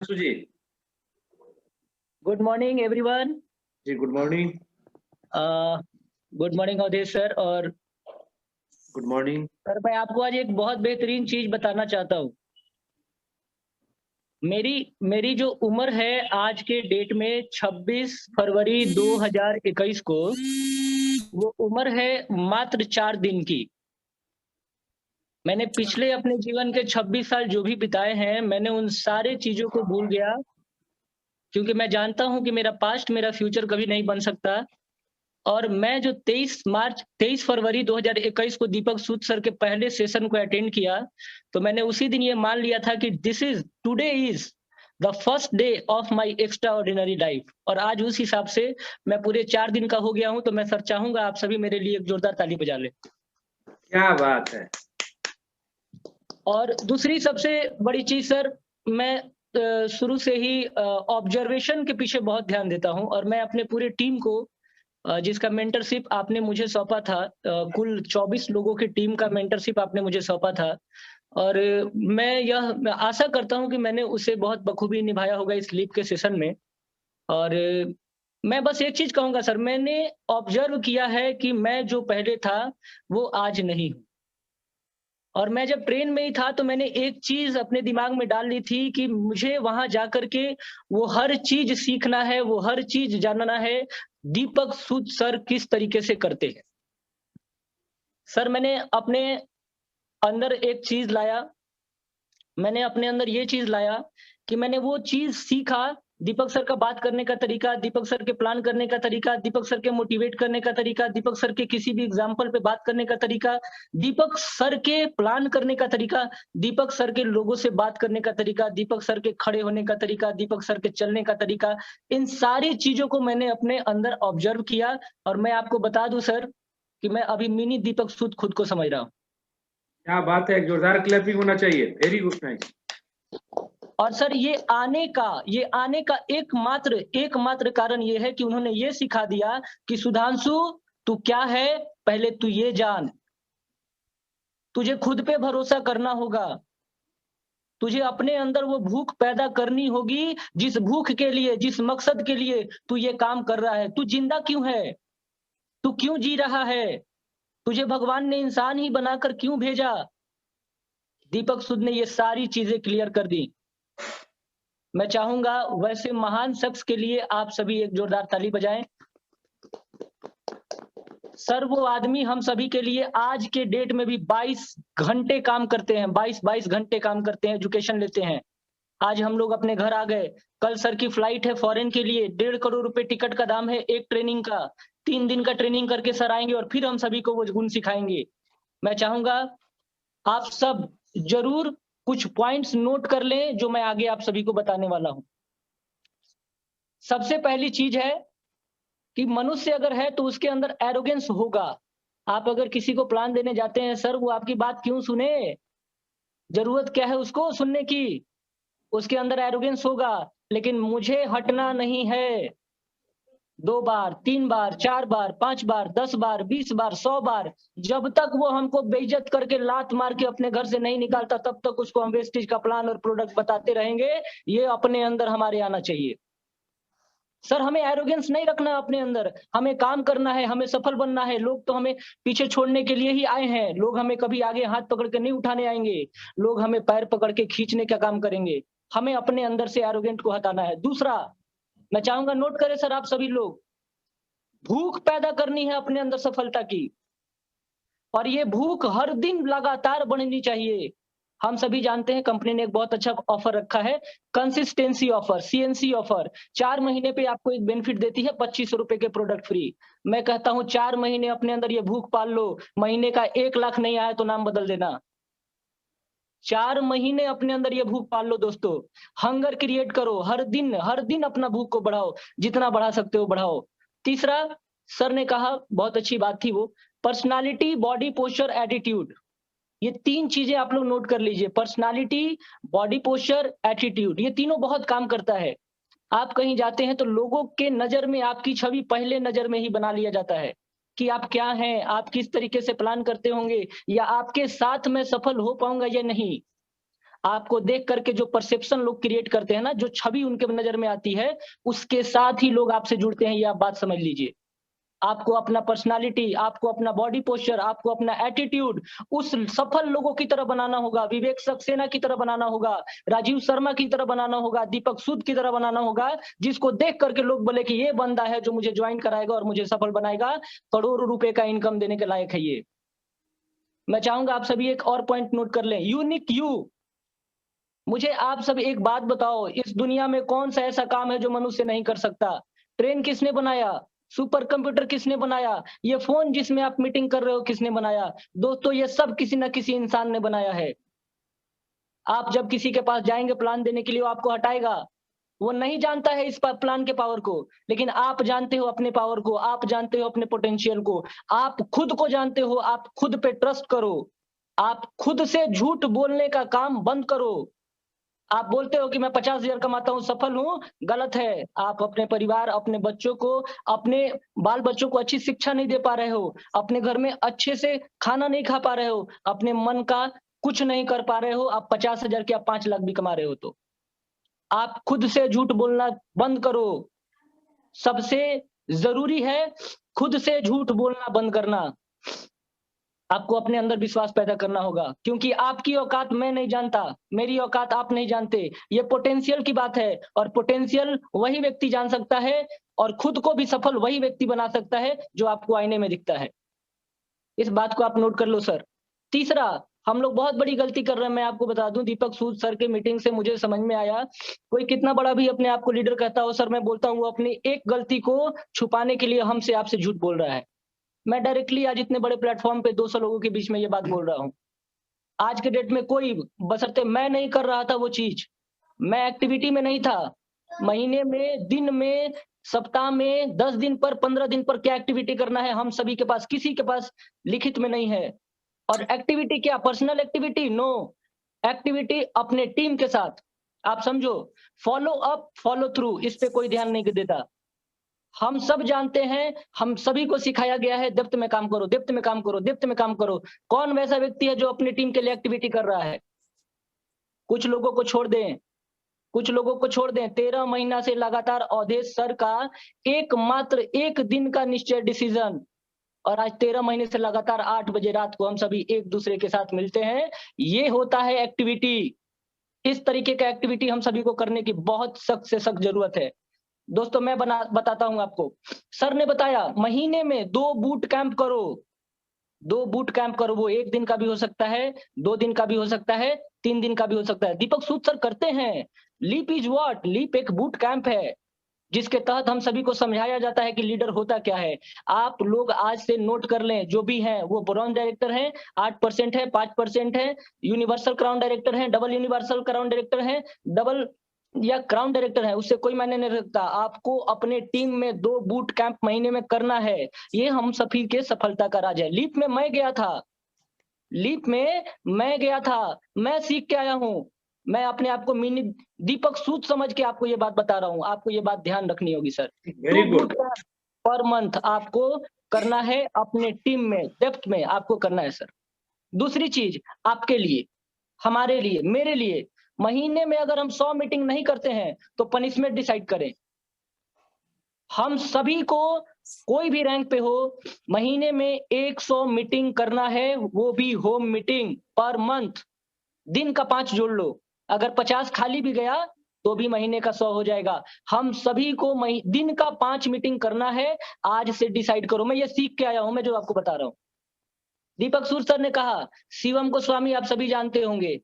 जी। Good morning everyone. जी, good morning. Good morning Avdhesh sir. और good morning. Sir मैं आपको आज एक बहुत बेहतरीन चीज बताना चाहता हूँ। मेरी मेरी जो उम्र है आज के डेट में 26 फरवरी 2021 को, वो उम्र है मात्र 4 दिन की। मैंने पिछले अपने जीवन के 26 साल जो भी बिताए हैं, मैंने उन सारे चीजों को भूल गया, क्योंकि मैं जानता हूँ कि मेरा पास्ट मेरा फ्यूचर कभी नहीं बन सकता। और मैं जो 23 फरवरी 2021 को दीपक सूद सर के पहले सेशन को अटेंड किया, तो मैंने उसी दिन ये मान लिया था कि today is the first day of my extraordinary life. और आज उस हिसाब से मैं पूरे 4 दिन का हो गया हूं। तो मैं सर चाहूंगा आप सभी मेरे लिए एक जोरदार ताली बजा लें। क्या बात है। और दूसरी सबसे बड़ी चीज सर, मैं शुरू से ही ऑब्जर्वेशन के पीछे बहुत ध्यान देता हूं। और मैं अपने पूरे टीम को, जिसका मेंटरशिप आपने मुझे सौंपा था, कुल 24 लोगों की टीम का मेंटरशिप आपने मुझे सौंपा था। और मैं आशा करता हूं कि मैंने उसे बहुत बखूबी निभाया होगा इस लीप के सेशन में। और मैं बस एक चीज कहूंगा सर, मैंने ऑब्जर्व किया है कि मैं जो पहले था वो आज नहीं हूं। और मैं जब ट्रेन में ही था तो मैंने एक चीज अपने दिमाग में डाल ली थी कि मुझे वहां जाकर के वो हर चीज सीखना है, वो हर चीज जानना है, दीपक सूद सर किस तरीके से करते हैं। सर मैंने अपने अंदर एक चीज लाया, मैंने अपने अंदर ये चीज लाया कि मैंने वो चीज सीखा। दीपक सर का बात करने का तरीका, दीपक सर के प्लान करने का तरीका, दीपक सर के मोटिवेट करने का तरीका, दीपक सर के किसी भी एग्जाम्पल पे बात करने का तरीका, दीपक सर के प्लान करने का तरीका, दीपक सर के लोगों से बात करने का तरीका, दीपक सर के खड़े होने का तरीका, दीपक सर के चलने का तरीका, इन सारी चीजों को मैंने अपने अंदर ऑब्जर्व किया। और मैं आपको बता दूं सर कि मैं अभी मिनी दीपक सूद खुद को समझ रहा हूँ। क्या बात है, जोरदार क्लैपिंग होना चाहिए। Very good, nice. और सर ये आने का एकमात्र कारण ये है कि उन्होंने ये सिखा दिया कि सुधांशु, तू क्या है पहले तू ये जान। तुझे खुद पे भरोसा करना होगा। तुझे अपने अंदर वो भूख पैदा करनी होगी, जिस भूख के लिए, जिस मकसद के लिए तू ये काम कर रहा है। तू जिंदा क्यों है? तू क्यों जी रहा है? तुझे भगवान ने इंसान ही बनाकर क्यों भेजा? दीपक सूद ने ये सारी चीजें क्लियर कर दी। मैं चाहूंगा वैसे महान शख्स के लिए आप सभी एक जोरदार ताली बजाएं। सर वो आदमी हम सभी के लिए आज के डेट में भी 22 घंटे काम करते हैं, 22 घंटे काम करते हैं, एजुकेशन लेते हैं। आज हम लोग अपने घर आ गए। कल सर की फ्लाइट है फॉरेन के लिए, 1.5 करोड़ रुपए टिकट का दाम है एक ट्रेनिंग का। 3 दिन का ट्रेनिंग करके सर आएंगे और फिर हम सभी को वो गुण सिखाएंगे। मैं चाहूंगा आप सब जरूर कुछ पॉइंट्स नोट कर लें जो मैं आगे आप सभी को बताने वाला हूं। सबसे पहली चीज है कि मनुष्य अगर है तो उसके अंदर एरोगेंस होगा। आप अगर किसी को प्लान देने जाते हैं सर, वो आपकी बात क्यों सुने? जरूरत क्या है उसको सुनने की? उसके अंदर एरोगेंस होगा। लेकिन मुझे हटना नहीं है। 2 बार, 3 बार, 4 बार, 5 बार, 10 बार, 20 बार, 100 बार, जब तक वो हमको बेइज्जत करके लात मार के अपने घर से नहीं निकालता, तब तक उसको हम वेस्टेज का प्लान और प्रोडक्ट बताते रहेंगे। ये अपने अंदर हमारे आना चाहिए। सर हमें एरोगेंस नहीं रखना अपने अंदर, हमें काम करना है, हमें सफल बनना है। लोग तो हमें पीछे छोड़ने के लिए ही आए हैं। लोग हमें कभी आगे हाथ पकड़ के नहीं उठाने आएंगे। लोग हमें पैर पकड़ के खींचने का काम करेंगे। हमें अपने अंदर से एरोगेंट को हटाना है। दूसरा, मैं चाहूंगा नोट करें सर आप सभी लोग, भूख पैदा करनी है अपने अंदर सफलता की। और ये भूख हर दिन लगातार बढ़नी चाहिए। हम सभी जानते हैं कंपनी ने एक बहुत अच्छा ऑफर रखा है, कंसिस्टेंसी ऑफर, सीएनसी ऑफर। 4 महीने पे आपको एक बेनिफिट देती है, 2500 रुपए के प्रोडक्ट फ्री। मैं कहता हूं 4 महीने अपने अंदर ये भूख पाल लो। महीने का 1 लाख नहीं आया तो नाम बदल देना। 4 महीने अपने अंदर ये भूख पाल लो दोस्तों। हंगर क्रिएट करो, हर दिन अपना भूख को बढ़ाओ, जितना बढ़ा सकते हो बढ़ाओ। तीसरा, सर ने कहा बहुत अच्छी बात थी वो, पर्सनालिटी, बॉडी पोस्चर, एटीट्यूड। ये 3 चीजें आप लोग नोट कर लीजिए, पर्सनालिटी, बॉडी पोस्चर, एटीट्यूड। ये तीनों बहुत काम करता है। आप कहीं जाते हैं तो लोगों के नजर में आपकी छवि पहले नजर में ही बना लिया जाता है कि आप क्या हैं, आप किस तरीके से प्लान करते होंगे, या आपके साथ मैं सफल हो पाऊंगा या नहीं। आपको देख करके जो परसेप्शन लोग क्रिएट करते हैं ना, जो छवि उनके नजर में आती है, उसके साथ ही लोग आपसे जुड़ते हैं, ये आप बात समझ लीजिए। आपको अपना पर्सनालिटी, आपको अपना बॉडी पोस्चर, आपको अपना एटीट्यूड उस सफल लोगों की तरह बनाना होगा, विवेक सक्सेना की तरह बनाना होगा, राजीव शर्मा की तरह बनाना होगा, दीपक सूद की तरह बनाना होगा, जिसको देख करके लोग बोले कि ये बंदा है जो मुझे ज्वाइन कराएगा और मुझे सफल बनाएगा, करोड़ों रुपए का इनकम देने के लायक है ये। मैं चाहूंगा आप सभी एक और पॉइंट नोट कर लें, यूनिक यू। मुझे आप सब एक बात बताओ, इस दुनिया में कौन सा ऐसा काम है जो मनुष्य नहीं कर सकता? ट्रेन किसने बनाया? सुपर कंप्यूटर किसने बनाया? ये फोन जिसमें आप मीटिंग कर रहे हो किसने बनाया? दोस्तों, ये सब किसी न किसी इंसान ने बनाया है। आप जब किसी के पास जाएंगे प्लान देने के लिए, वो आपको हटाएगा, वो नहीं जानता है इस प्लान के पावर को, लेकिन आप जानते हो अपने पावर को, आप जानते हो अपने पोटेंशियल को, आप खुद को जानते हो, आप खुद पे ट्रस्ट करो, आप खुद से झूठ बोलने का काम बंद करो। आप बोलते हो कि मैं 50,000 कमाता हूं, सफल हूं, गलत है। आप अपने परिवार, अपने बच्चों को, अपने बाल बच्चों को अच्छी शिक्षा नहीं दे पा रहे हो, अपने घर में अच्छे से खाना नहीं खा पा रहे हो, अपने मन का कुछ नहीं कर पा रहे हो। आप 50,000 की आप 5 लाख भी कमा रहे हो, तो आप खुद से झूठ बोलना बंद करो। सबसे जरूरी है खुद से झूठ बोलना बंद करना। आपको अपने अंदर विश्वास पैदा करना होगा, क्योंकि आपकी औकात मैं नहीं जानता, मेरी औकात आप नहीं जानते। ये पोटेंशियल की बात है, और पोटेंशियल वही व्यक्ति जान सकता है, और खुद को भी सफल वही व्यक्ति बना सकता है जो आपको आईने में दिखता है। इस बात को आप नोट कर लो सर। तीसरा, हम लोग बहुत बड़ी गलती कर रहे हैं, मैं आपको बता दूं, दीपक सूद सर के मीटिंग से मुझे समझ में आया, कोई कितना बड़ा भी अपने आप को लीडर कहता हो, सर मैं बोलता हूं वो अपनी एक गलती को छुपाने के लिए हमसे आपसे झूठ बोल रहा है। मैं डायरेक्टली आज इतने बड़े प्लेटफॉर्म पे 200 लोगों के बीच में ये बात बोल रहा हूँ। आज के डेट में कोई, बशर्ते मैं नहीं कर रहा था वो चीज, मैं एक्टिविटी में नहीं था, महीने में, दिन में, सप्ताह में, 10 दिन पर, 15 दिन पर क्या एक्टिविटी करना है, हम सभी के पास, किसी के पास लिखित में नहीं है। और एक्टिविटी क्या, पर्सनल एक्टिविटी? नो, एक्टिविटी अपने टीम के साथ। आप समझो, फॉलो अप, फॉलो थ्रू, इस पे कोई ध्यान नहीं देता। हम सब जानते हैं, हम सभी को सिखाया गया है, डेप्थ में काम करो, डेप्थ में काम करो, डेप्थ में काम करो। कौन वैसा व्यक्ति है जो अपनी टीम के लिए एक्टिविटी कर रहा है? कुछ लोगों को छोड़ दें, कुछ लोगों को छोड़ दें। 13 महीना से लगातार अवधेश सर का एकमात्र एक दिन का निश्चय डिसीजन, और आज 13 महीने से लगातार 8 बजे रात को हम सभी एक दूसरे के साथ मिलते हैं। ये होता है एक्टिविटी। इस तरीके का एक्टिविटी हम सभी को करने की बहुत सख्त से सख्त जरूरत है। दोस्तों, मैं बताता हूं आपको, सर ने बताया महीने में 2 बूट कैंप करो, 2 बूट कैंप करो। वो 1 दिन का भी हो सकता है, 2 दिन का भी हो सकता है, 3 दिन का भी हो सकता है। दीपक सूद सर करते हैं। Leap is what? लीप एक बूट कैंप है, जिसके तहत हम सभी को समझाया जाता है कि लीडर होता क्या है। आप लोग आज से नोट कर लें, जो भी हैं वो ब्रॉन्ज डायरेक्टर हैं, 8% है, 5% है, यूनिवर्सल क्राउन डायरेक्टर हैं, डबल यूनिवर्सल क्राउन डायरेक्टर हैं, डबल या क्राउन डायरेक्टर है, उससे कोई मायने नहीं रखता। आपको अपने टीम में 2 बूट कैंप महीने में करना है। ये हम सभी के सफलता का राज है। लीप में मैं गया था, लीप में मैं गया था, मैं सीख के आया हूं। मैं अपने आप को मिनी दीपक सूद समझ के आपको ये बात बता रहा हूं। आपको ये बात ध्यान रखनी होगी sir. Very 2 good. Boot camp per month आपको करना है, अपने टीम में, डेप्थ में आपको करना है सर। दूसरी चीज, आपके लिए, हमारे लिए, मेरे लिए, महीने में अगर हम 100 मीटिंग नहीं करते हैं तो पनिशमेंट डिसाइड करें। हम सभी को, कोई भी रैंक पे हो, महीने में 100 मीटिंग करना है, वो भी होम मीटिंग पर मंथ। दिन का 5 जोड़ लो, अगर 50 खाली भी गया तो भी महीने का 100 हो जाएगा। हम सभी को दिन का 5 मीटिंग करना है। आज से डिसाइड करो। मैं ये सीख के आया हूं, मैं जो आपको बता रहा हूं। दीपक सूद सर ने कहा, शिवम गोस्वामी आप सभी जानते होंगे,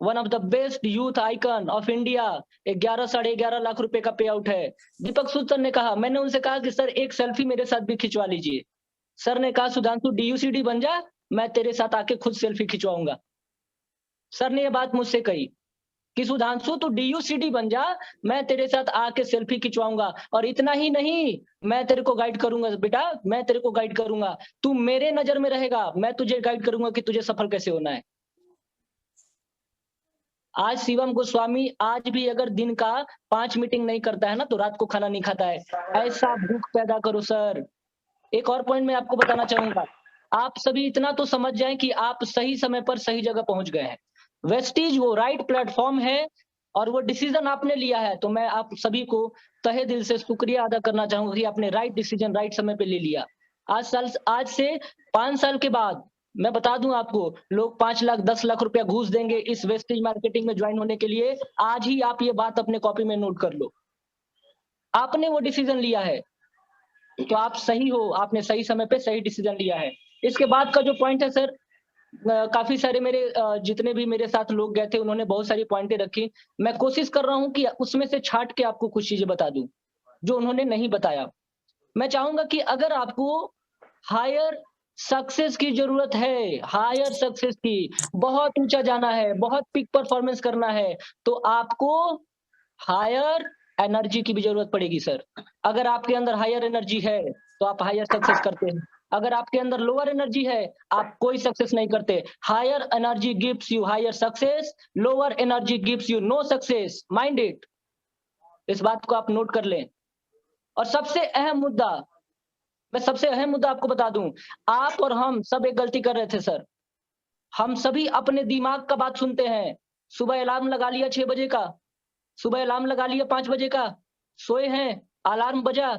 one of the best youth icon of India, 11 साढ़े 11 लाख रुपए का पे आउट है। दीपक सूद सर ने कहा, मैंने उनसे कहा कि सर एक सेल्फी मेरे साथ भी खिंचवा लीजिए। सर ने कहा, सुधांशु DUCD बन जा, मैं तेरे साथ आके खुद सेल्फी खिंचवाऊंगा। सर ने ये बात मुझसे कही कि सुधांशु तू DUCD बन जा, मैं तेरे साथ आके सेल्फी खिंचवाऊंगा। और इतना ही नहीं, मैं तेरे को गाइड करूंगा बेटा, मैं तेरे को गाइड करूंगा, तू मेरे नजर में रहेगा, मैं तुझे गाइड करूंगा कि तुझे सफल कैसे होना है। आज शिवम गोस्वामी आज भी अगर दिन का 5 मीटिंग नहीं करता है ना, तो रात को खाना नहीं खाता है। ऐसा भूख पैदा करो सर। एक और पॉइंट मैं आपको बताना चाहूंगा, आप सभी इतना तो समझ जाएं कि आप सही समय पर सही जगह पहुंच गए हैं। वेस्टीज वो राइट प्लेटफॉर्म है और वो डिसीजन आपने लिया है, तो मैं आप सभी को तहे दिल से शुक्रिया अदा करना चाहूंगा कि आपने राइट डिसीजन राइट समय पे ले लिया। आज से 5 साल के बाद मैं बता दूं आपको, लोग 5 लाख 10 लाख रुपया घूस देंगे इस वेस्टेज मार्केटिंग में ज्वाइन होने के लिए। आज ही आप ये बात अपने कॉपी में नोट कर लो, आपने वो डिसीजन लिया है तो आप सही हो, आपने सही समय पे सही डिसीजन लिया है। इसके बाद का जो पॉइंट है सर, काफी सारे मेरे जितने भी मेरे साथ लोग गए थे उन्होंने बहुत सारी पॉइंटें रखी। मैं कोशिश कर रहा हूं कि उसमें से छांट के आपको कुछ चीजें बता दूं जो उन्होंने नहीं बताया। मैं चाहूंगा कि अगर आपको हायर सक्सेस की जरूरत है, हायर सक्सेस की, बहुत ऊंचा जाना है, बहुत पीक परफॉर्मेंस करना है, तो आपको हायर एनर्जी की भी जरूरत पड़ेगी सर। अगर आपके अंदर हायर एनर्जी है तो आप हायर सक्सेस करते हैं, अगर आपके अंदर लोअर एनर्जी है आप कोई सक्सेस नहीं करते। Higher energy gives you higher success, lower energy gives you no success, mind it. इस बात को आप नोट कर लें। और सबसे अहम मुद्दा, मैं सबसे अहम मुद्दा आपको बता दूं, आप और हम सब एक गलती कर रहे थे सर। हम सभी अपने दिमाग का बात सुनते हैं। सुबह अलार्म लगा लिया 6 बजे का, सुबह अलार्म लगा लिया 5 बजे का, सोए हैं, अलार्म बजा,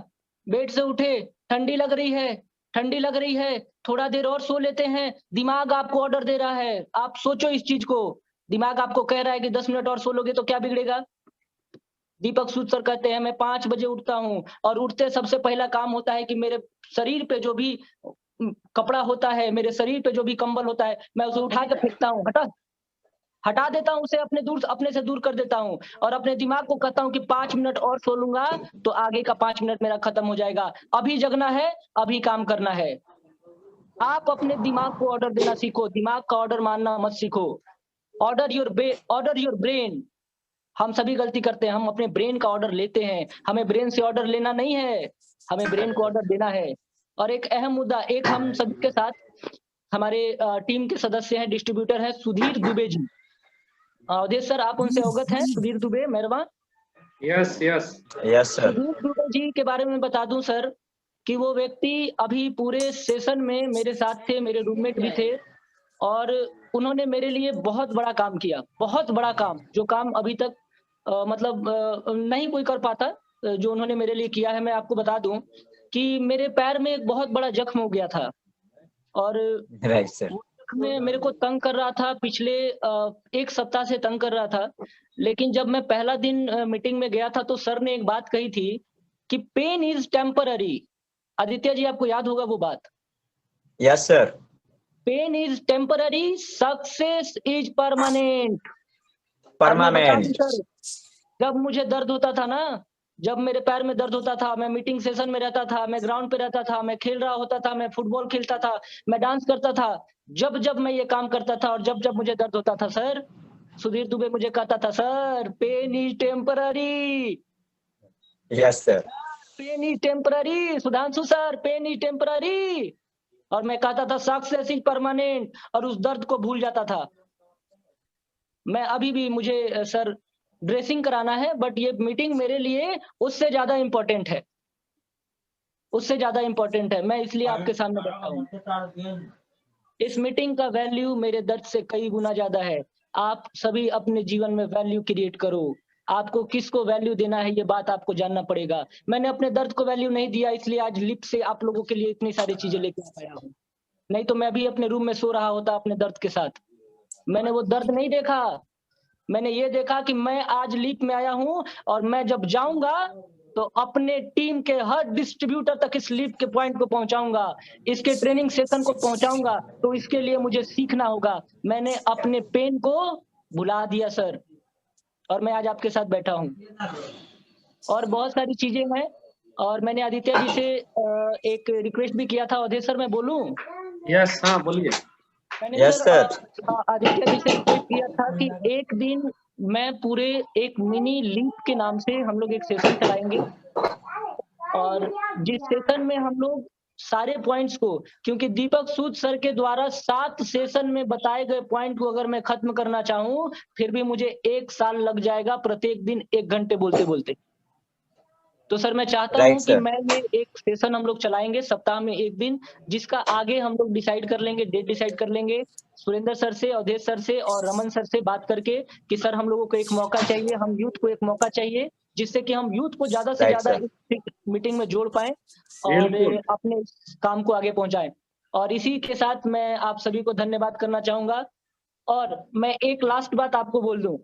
बेड से उठे, ठंडी लग रही है, ठंडी लग रही है, थोड़ा देर और सो लेते हैं। दिमाग आपको ऑर्डर दे रहा है, आप सोचो इस चीज को। दिमाग आपको कह रहा है कि 10 मिनट और सो लोगे तो क्या बिगड़ेगा। दीपक सूद सर कहते हैं मैं 5 बजे उठता हूं और उठते सबसे पहला काम होता है कि मेरे शरीर पे जो भी कपड़ा होता है, मेरे शरीर पे जो भी कंबल होता है, मैं उसे उठा के फेंकता हूँ, हटा देता हूं, उसे अपने से दूर कर देता हूं और अपने दिमाग को कहता हूं कि 5 मिनट और सो लूंगा तो आगे का 5 मिनट मेरा खत्म हो जाएगा। अभी जगना है, अभी काम करना है। आप अपने दिमाग को ऑर्डर देना सीखो, दिमाग का ऑर्डर मानना मत सीखो। Order your brain. हम सभी गलती करते हैं, हम अपने ब्रेन का ऑर्डर लेते हैं। हमें ब्रेन से ऑर्डर लेना नहीं है, हमें ब्रेन को ऑर्डर देना है। और एक अहम मुद्दा, एक हम सभी के साथ हमारे टीम के सदस्य हैं, डिस्ट्रीब्यूटर हैं सुधीर दुबे जी। अवधेश सर आप उनसे अवगत हैं, सुधीर दुबे मेहरबान। Yes yes yes sir. Sudhir Dubey ji के बारे में बता दूं सर कि वो व्यक्ति अभी पूरे सेशन में मेरे साथ थे, मेरे रूममेट भी थे और उन्होंने मेरे लिए बहुत बड़ा काम किया, बहुत बड़ा काम, जो काम अभी तक नहीं कोई कर पाता। जो उन्होंने मेरे लिए किया है, मैं आपको बता दूं कि मेरे पैर में एक बहुत बड़ा जख्म हो गया था और राइट सर। वो जख्म में मेरे को तंग कर रहा था, पिछले 1 सप्ताह से तंग कर रहा था। लेकिन जब मैं पहला दिन मीटिंग में गया था तो सर ने एक बात कही थी कि pain is temporary. Aditya ji आपको याद होगा वो बात। Yes sir. Pain is temporary, success is permanent. Permanent. जब मुझे दर्द होता था ना, जब मेरे पैर में दर्द होता था, मैं मीटिंग सेशन में रहता था, मैं ग्राउंड पे रहता था, मैं खेल रहा होता था, मैं फुटबॉल खेलता था, मैं डांस करता था, जब जब मैं ये काम करता था और जब जब मुझे दर्द होता था सर, सुधीर दुबे मुझे कहता था sir pain is temporary. Yes sir. Pain is temporary Sudhanshu sir, pain is temporary. और मैं कहता था सक्सेस इज परमानेंट और उस दर्द को भूल जाता था। मैं अभी भी, मुझे सर ड्रेसिंग कराना है बट ये मीटिंग मेरे लिए उससे ज्यादा इंपॉर्टेंट है, उससे ज्यादा इंपॉर्टेंट है। मैं इसलिए आपके सामने बैठा हूँ। इस मीटिंग का वैल्यू मेरे दर्द से कई गुना ज्यादा है। आप सभी अपने जीवन में वैल्यू क्रिएट करो। आपको किसको वैल्यू देना है ये बात आपको जानना पड़ेगा। मैंने अपने दर्द को वैल्यू नहीं दिया, इसलिए आज लिप से आप लोगों के लिए इतनी सारी चीजें लेकर आया हूँ। नहीं तो मैं भी अपने रूम में सो रहा होता अपने दर्द के साथ। मैंने वो दर्द नहीं देखा, मैंने ये देखा कि मैं आज लीप में आया हूं और मैं जब जाऊंगा तो अपने टीम के हर डिस्ट्रीब्यूटर तक इस लीप के पॉइंट को पहुंचाऊंगा, इसके ट्रेनिंग सेशन को पहुंचाऊंगा। तो इसके लिए मुझे सीखना होगा। मैंने अपने पेन को भुला दिया सर और मैं आज आपके साथ बैठा हूं। और बहुत सारी चीजें हैं और मैंने आदित्य जी से एक रिक्वेस्ट भी किया था। अवधेश सर मैं बोलूं? यस हाँ बोलिए। मैंने यस सर। आदित्य जी से रिक्वेस्ट किया था कि एक दिन मैं पूरे एक मिनी लीप के नाम से हम लोग एक सेशन चलाएंगे और जिस सेशन में हम लोग सारे पॉइंट्स को, क्योंकि दीपक सूद सर के द्वारा 7 सेशन में बताए गए पॉइंट को अगर मैं खत्म करना चाहूं फिर भी मुझे 1 साल लग जाएगा, प्रत्येक दिन 1 घंटे बोलते बोलते। तो सर मैं चाहता Right, हूं कि sir. मैं ये एक सेशन हम लोग चलाएंगे सप्ताह में एक दिन, जिसका आगे हम लोग डिसाइड कर लेंगे, डेट डिसाइड कर लेंगे सुरेंद्र सर से, अवधेश सर से और रमन सर से बात करके कि सर हम लोगों को एक मौका चाहिए, हम यूथ को एक मौका चाहिए, जिससे कि हम यूथ को ज्यादा से Right, ज्यादा sir. इस मीटिंग में जोड़ पाए और बिल्कुल। अपने इस काम को आगे पहुंचाएं। और इसी के साथ मैं आप सभी को धन्यवाद करना चाहूंगा। और मैं एक लास्ट बात आपको बोल दूं,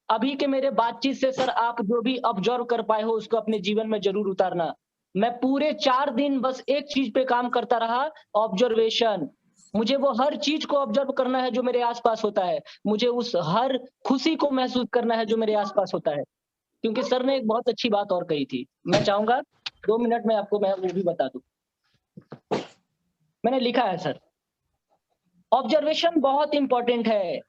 अभी के मेरे बातचीत से सर आप जो भी ऑब्जर्व कर पाए हो उसको अपने जीवन में जरूर उतारना। मैं पूरे 4 दिन बस एक चीज पे काम करता रहा, ऑब्जर्वेशन। मुझे वो हर चीज को ऑब्जर्व करना है जो मेरे आसपास होता है, मुझे उस हर खुशी को महसूस करना है जो मेरे आसपास होता है। क्योंकि सर ने एक बहुत अच्छी बात और कही थी, मैं चाहूंगा 2 मिनट में आपको मैं वो भी बता दूं। मैंने लिखा है सर, ऑब्जर्वेशन बहुत इंपॉर्टेंट है,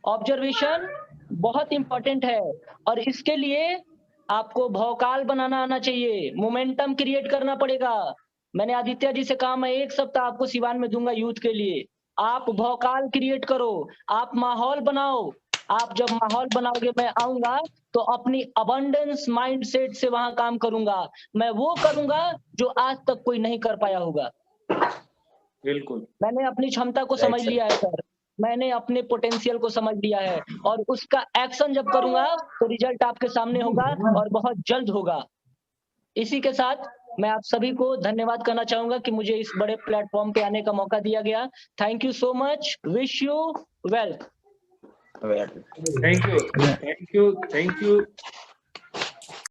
ऑब्जर्वेशन बहुत इंपॉर्टेंट है और इसके लिए आपको भौकाल बनाना आना चाहिए, मोमेंटम क्रिएट करना पड़ेगा। मैंने आदित्य जी से कहा मैं 1 सप्ताह आपको सिवान में दूंगा यूथ के लिए, आप भौकाल क्रिएट करो, आप माहौल बनाओ। आप जब माहौल बनाओगे मैं आऊंगा तो अपनी अबंडेंस माइंडसेट से वहां काम करूंगा, मैं वो करूंगा जो आज तक कोई नहीं कर पाया होगा। बिल्कुल। मैंने अपनी क्षमता को Right, समझ sir. लिया है सर, मैंने अपने पोटेंशियल को समझ लिया है और उसका एक्शन जब करूंगा तो रिजल्ट आपके सामने होगा और बहुत जल्द होगा। इसी के साथ मैं आप सभी को धन्यवाद करना चाहूंगा कि मुझे इस बड़े प्लेटफॉर्म पे आने का मौका दिया गया। Thank you so much, wish you well. Well, thank you, thank you, thank you.